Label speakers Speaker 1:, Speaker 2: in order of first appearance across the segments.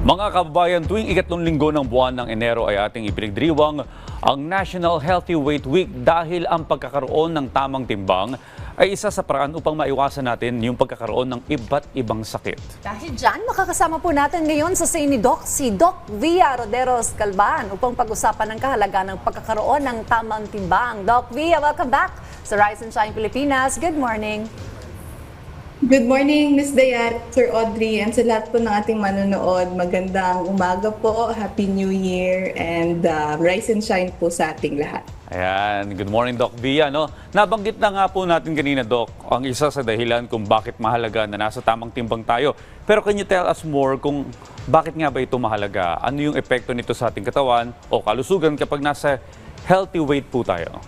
Speaker 1: Mga kababayan, tuwing ikatlong linggo ng buwan ng Enero ay ating ipinagdiriwang ang National Healthy Weight Week dahil ang pagkakaroon ng tamang timbang ay isa sa paraan upang maiwasan natin yung pagkakaroon ng iba't ibang sakit.
Speaker 2: Dahil dyan, makakasama po natin ngayon sa ni Doc, si Doc Via Roderos Calban upang pag-usapan ng kahalagaan ng pagkakaroon ng tamang timbang. Doc Via, welcome back sa Rise and Shine Pilipinas. Good morning.
Speaker 3: Good morning, Ms. Dayat, Sir Audrey, and sa lahat po ng ating manonood. Magandang umaga po, Happy New Year, and rise and shine po sa ating lahat.
Speaker 1: Ayan, good morning Doc Via. No? Nabanggit na nga po natin kanina, Doc, ang isa sa dahilan kung bakit mahalaga na nasa tamang timbang tayo. Pero can you tell us more kung bakit nga ba ito mahalaga? Ano yung epekto nito sa ating katawan o kalusugan kapag nasa healthy weight po tayo?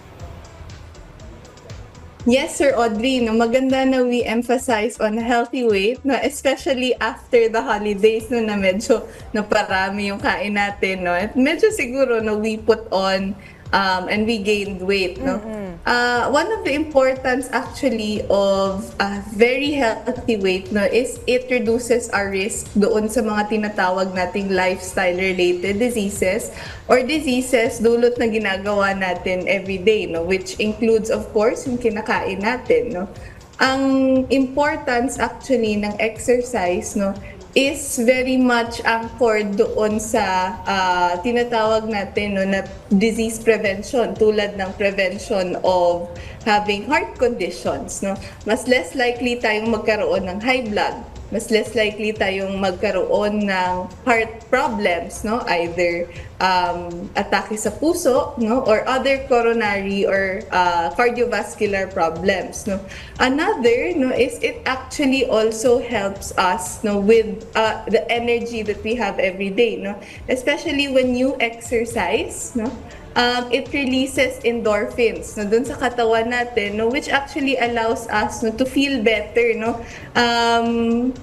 Speaker 3: Yes, Sir Audrey, no, maganda na we emphasize on healthy weight, no, especially after the holidays, no, na medyo naparami yung kain natin. No, at medyo siguro no, we put on and we gained weight. No? One of the importance actually of a very healthy weight no, is it reduces our risk doon sa mga tinatawag nating lifestyle-related diseases or diseases dulot na ginagawa natin every day, no? Which includes of course yung kinakain natin. No? Ang importance actually ng exercise no, is very much anchored doon sa tinatawag natin no, na disease prevention tulad ng prevention of having heart conditions. No? Mas less likely tayong magkaroon ng high blood, mas less likely tayong magkaroon ng heart problems, no? Either atake sa puso no? Or other coronary or cardiovascular problems. No? Another no, is it actually also helps us no, with the energy that we have every day. No? Especially when you exercise, no? It releases endorphins no, dun sa katawan natin, no, which actually allows us no, to feel better. No?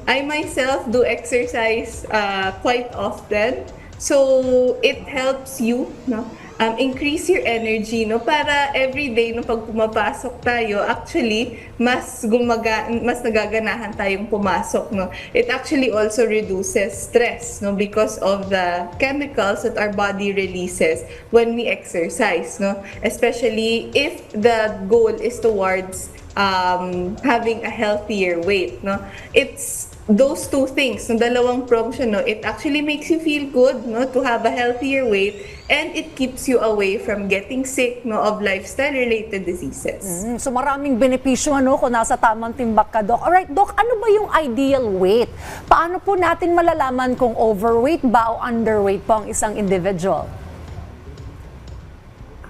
Speaker 3: I myself do exercise quite often. So it helps you no, increase your energy no, para every day no, pag pumapasok tayo, actually mas nagaganahan tayong pumasok. No? It actually also reduces stress no, because of the chemicals that our body releases when we exercise. No? Especially if the goal is towards having a healthier weight. No? It's those two things, no, dalawang prongs siya, no, it actually makes you feel good no, to have a healthier weight and it keeps you away from getting sick no, of lifestyle-related diseases.
Speaker 2: So maraming benepisyo ano, kung nasa tamang timbang ka, Doc. Alright, Doc, ano ba yung ideal weight? Paano po natin malalaman kung overweight ba o underweight po ang isang individual?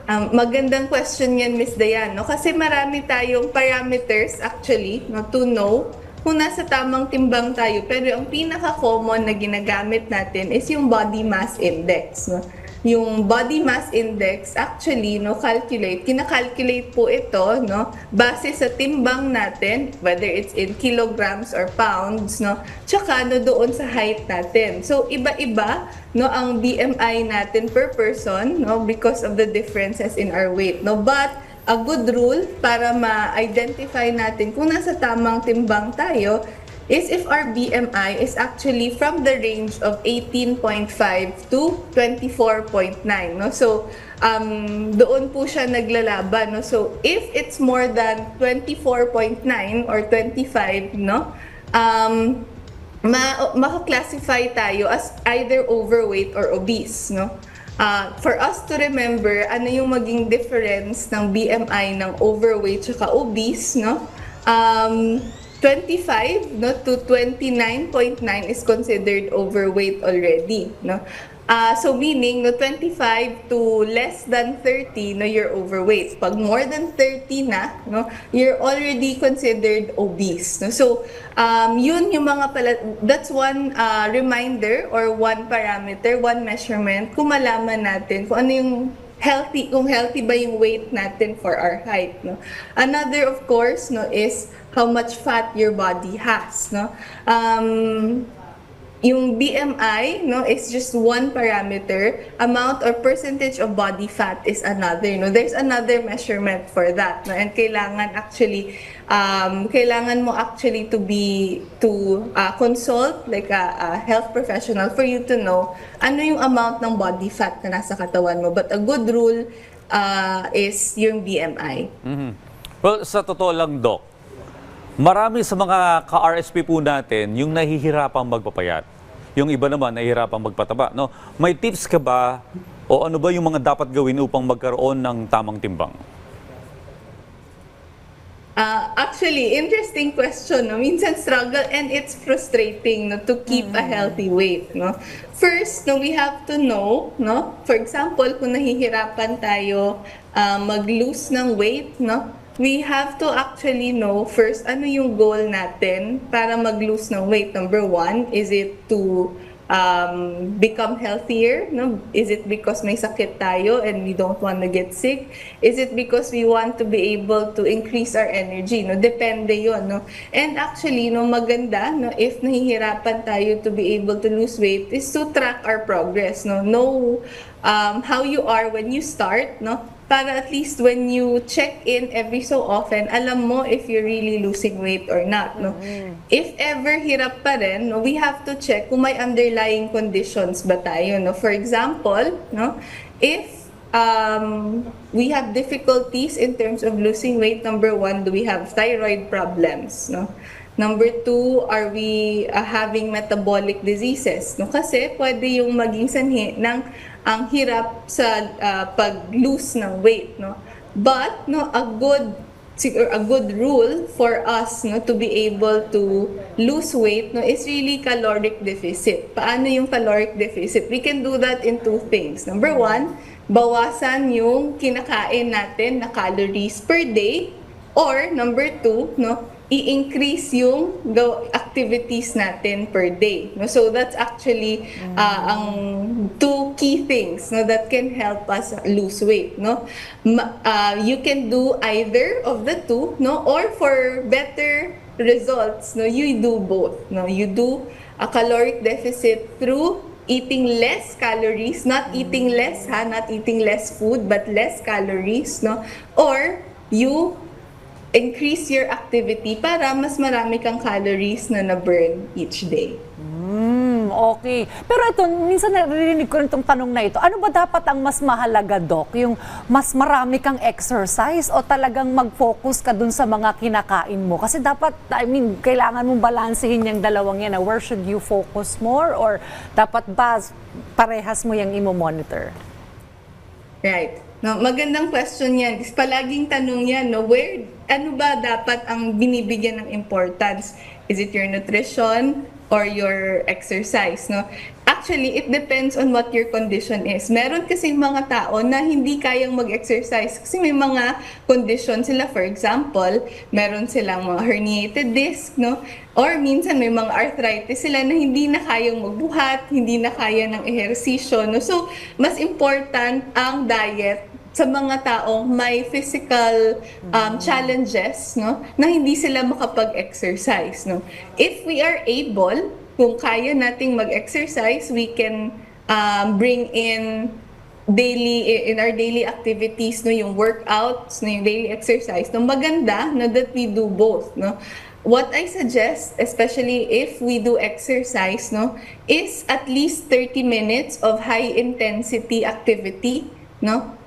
Speaker 3: Magandang question yan, Miss Dayan. No? Kasi marami tayong parameters actually no, to know kung nasa tamang timbang tayo. Pero ang pinaka-common na ginagamit natin is yung body mass index. No? Yung body mass index actually no, kinakalculate po ito no, base sa timbang natin, whether it's in kilograms or pounds, no, tsaka no, doon sa height natin. So iba-iba no, ang BMI natin per person no, because of the differences in our weight. No? But a good rule para ma-identify natin kung nasa tamang timbang tayo is if our BMI is actually from the range of 18.5 to 24.9. No? So, doon po siya naglalaban. No? So, if it's more than 24.9 or 25, no? Maka-classify tayo as either overweight or obese. No? For us to remember, ano yung maging difference ng BMI ng overweight at obese, no? 25 no, to 29.9 is considered overweight already. No? So meaning, no, 25 to less than 30, no, you're overweight. Pag more than 30 na, no, you're already considered obese. No? So yun yung mga that's one reminder or one parameter, one measurement kung malaman natin kung ano yung healthy, kung healthy ba yung weight natin for our height. No? Another of course no, is how much fat your body has. No? yung BMI, no, is just one parameter. Amount or percentage of body fat is another. No, there's another measurement for that. No, and kailangan mo actually to consult like a health professional for you to know ano yung amount ng body fat na nasa katawan mo. But a good rule is yung BMI.
Speaker 1: Well, sa totoo lang, Doc, marami sa mga ka-RSP po natin yung nahihirapang magpapayat. Yung iba naman nahihirapang magpataba. No? May tips ka ba o ano ba yung mga dapat gawin upang magkaroon ng tamang timbang?
Speaker 3: Actually, interesting question. No? Minsan struggle and it's frustrating, no, to keep a healthy weight. No? First, no, we have to know, no? For example, kung nahihirapan tayo mag-lose ng weight, no? We have to actually know first ano yung goal natin para mag-lose ng weight. Number one, is it to become healthier? No? Is it because may sakit tayo and we don't want to get sick? Is it because we want to be able to increase our energy? No? Depende yun. No? And actually, no, maganda, no, if nahihirapan tayo to be able to lose weight is to track our progress. No? Know how you are when you start, no? Para at least when you check in every so often, alam mo if you're really losing weight or not. No? If ever hirap pa rin, no, we have to check kung may underlying conditions ba tayo. No? For example, no, if we have difficulties in terms of losing weight, number one, do we have thyroid problems? No? Number two, are we having metabolic diseases? No? Kasi pwede yung maging sanhi ng ang hirap sa pag-lose ng weight, no? But no, a good rule for us, no, to be able to lose weight, no, is really caloric deficit. Paano yung caloric deficit? We can do that in two things. Number one, bawasan yung kinakain natin na calories per day, or number two, no, i-increase yung activities natin per day. No? So that's actually ang two key things, no, that can help us lose weight. No? You can do either of the two, no, or for better results, no, you do both. No? You do a caloric deficit through eating less calories, not eating less, not eating less food, but less calories, no? Or you increase your activity para mas marami kang calories na na-burn each day.
Speaker 2: Okay. Pero ito, minsan naririnig ko rin itong tanong na ito. Ano ba dapat ang mas mahalaga, Doc? Yung mas marami kang exercise o talagang mag-focus ka dun sa mga kinakain mo? Kasi dapat, kailangan mong balansehin yung dalawang yan. Where should you focus more? Or dapat ba parehas mo yung imo-monitor?
Speaker 3: Right. No, magandang question yan. Palaging tanong yan, no, ano ba dapat ang binibigyan ng importance? Is it your nutrition or your exercise? No? Actually, it depends on what your condition is. Meron kasi mga tao na hindi kayang mag-exercise kasi may mga condition sila. For example, meron silang mga herniated disc, no? Or minsan may mga arthritis sila na hindi na kayang magbuhat, hindi na kaya ng ehersisyo. No? So, mas important ang diet sa mga taong may physical challenges, no, na hindi sila makapag-exercise. No? If we are able, kung kaya nating mag-exercise, we can bring in our daily activities, no, yung workouts, no, yung daily exercise. No, maganda no, that we do both. No? What I suggest, especially if we do exercise, no, is at least 30 minutes of high-intensity activity, no,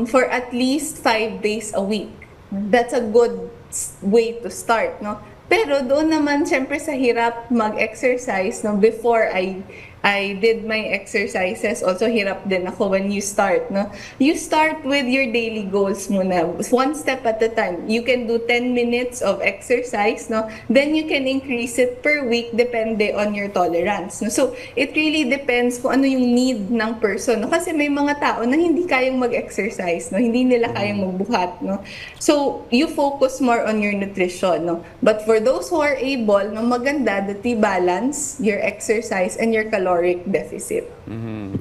Speaker 3: for at least 5 days a week. That's a good way to start, no? Pero doon naman, syempre sa hirap mag-exercise, no? Before I did my exercises, also hirap din ako when you start, no? You start with your daily goals muna, one step at a time. You can do 10 minutes of exercise, no? Then you can increase it per week depende on your tolerance, no? So, it really depends kung ano yung need ng person, no? Kasi may mga tao na hindi kayang mag-exercise, no? Hindi nila kayang magbuhat, no? So, you focus more on your nutrition, no? But for those who are able, no, maganda that you balance your exercise and your calories caloric deficit.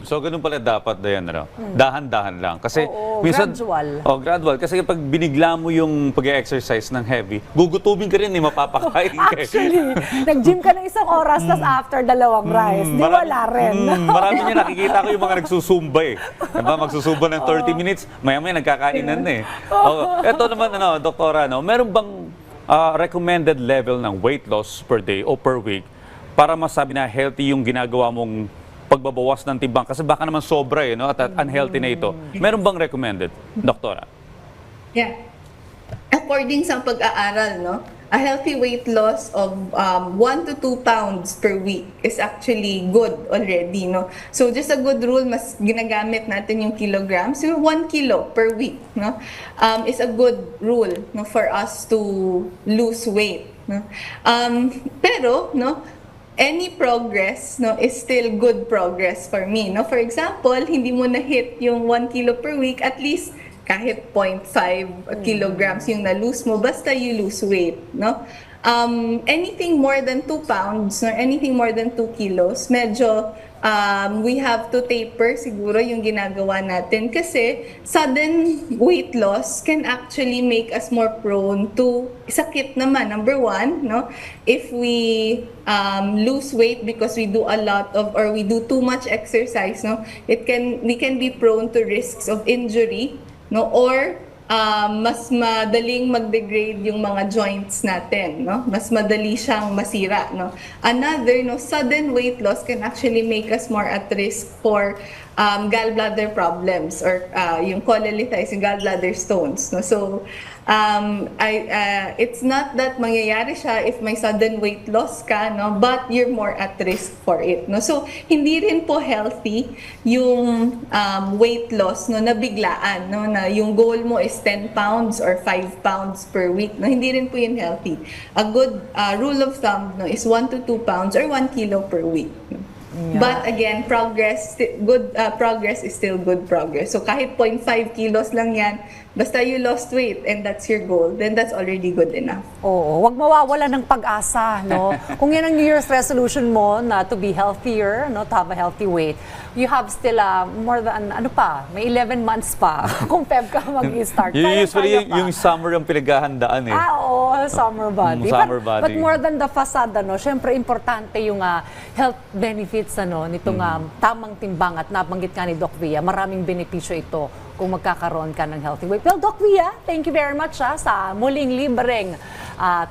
Speaker 1: So, ganun pala dapat, Dayan, ano? Dahan-dahan lang. Kasi,
Speaker 2: Oo, gradual.
Speaker 1: Gradual. Kasi kapag binigla mo yung pag-exercise ng heavy, gugutumin ka rin, mapapakain ka.
Speaker 2: Actually, nag-gym ka ng isang oras, tas after dalawang rice. Di wala rin.
Speaker 1: Marami niya nakikita ko yung mga nagsusumba eh. Diba, magsusumba ng 30 minutes, maya-maya nagkakainan na eh. Ito naman, doktora, meron bang recommended level ng weight loss per day o per week para masabi na healthy yung ginagawa mong pagbabawas ng timbang? Kasi baka naman sobra at unhealthy na ito. Meron bang recommended, doktora?
Speaker 3: Yeah. According sa pag-aaral, a healthy weight loss of 1 to 2 pounds per week is actually good already, So just a good rule, mas ginagamit natin yung kilograms. So 1 kilo per week, is a good rule, for us to lose weight, pero, any progress is still good progress for me. For example, hindi mo na-hit yung 1 kilo per week, at least kahit 0.5 kilograms yung na-lose mo, basta you lose weight. Anything more than 2 pounds, or anything more than 2 kilos, medyo we have to taper siguro yung ginagawa natin kasi sudden weight loss can actually make us more prone to sakit naman. Number one, if we lose weight because we do a lot of or we do too much exercise, we can be prone to risks of injury, or mas madaling mag-degrade yung mga joints natin, Mas madali siyang masira, Another, sudden weight loss can actually make us more at risk for gallbladder problems or yung cholelithiasis, yung gallbladder stones, So, it's not that mangyayari siya if may sudden weight loss ka, but you're more at risk for it, So, hindi rin po healthy yung weight loss, na biglaan, na yung goal mo is 10 pounds or 5 pounds per week, Hindi rin po yun healthy. A good rule of thumb, is 1 to 2 pounds or 1 kilo per week. But again, progress is still good progress. So kahit 0.5 kilos lang yan, basta you lost weight and that's your goal, then that's already good enough.
Speaker 2: Oo, wag mawawala ng pag-asa, Kung yan ang New Year's resolution mo na to be healthier, to have a healthy weight, you have still more than, may 11 months pa kung Feb ka mag-start.
Speaker 1: Usually yung summer ang pinaghahandaan eh.
Speaker 2: Oo, summer body.
Speaker 1: Summer body.
Speaker 2: But more than the facade, syempre importante yung health benefits nitong tamang timbang at nabanggit ka ni Doc Via. Maraming benepisyo ito kung magkakaroon ka ng healthy weight. Well, Doc Via, thank you very much sa muling libreng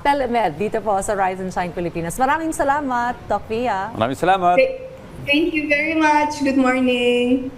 Speaker 2: telemed dito po sa Rise and Shine Pilipinas. Maraming salamat, Doc Via.
Speaker 1: Maraming salamat.
Speaker 3: Thank you very much. Good morning.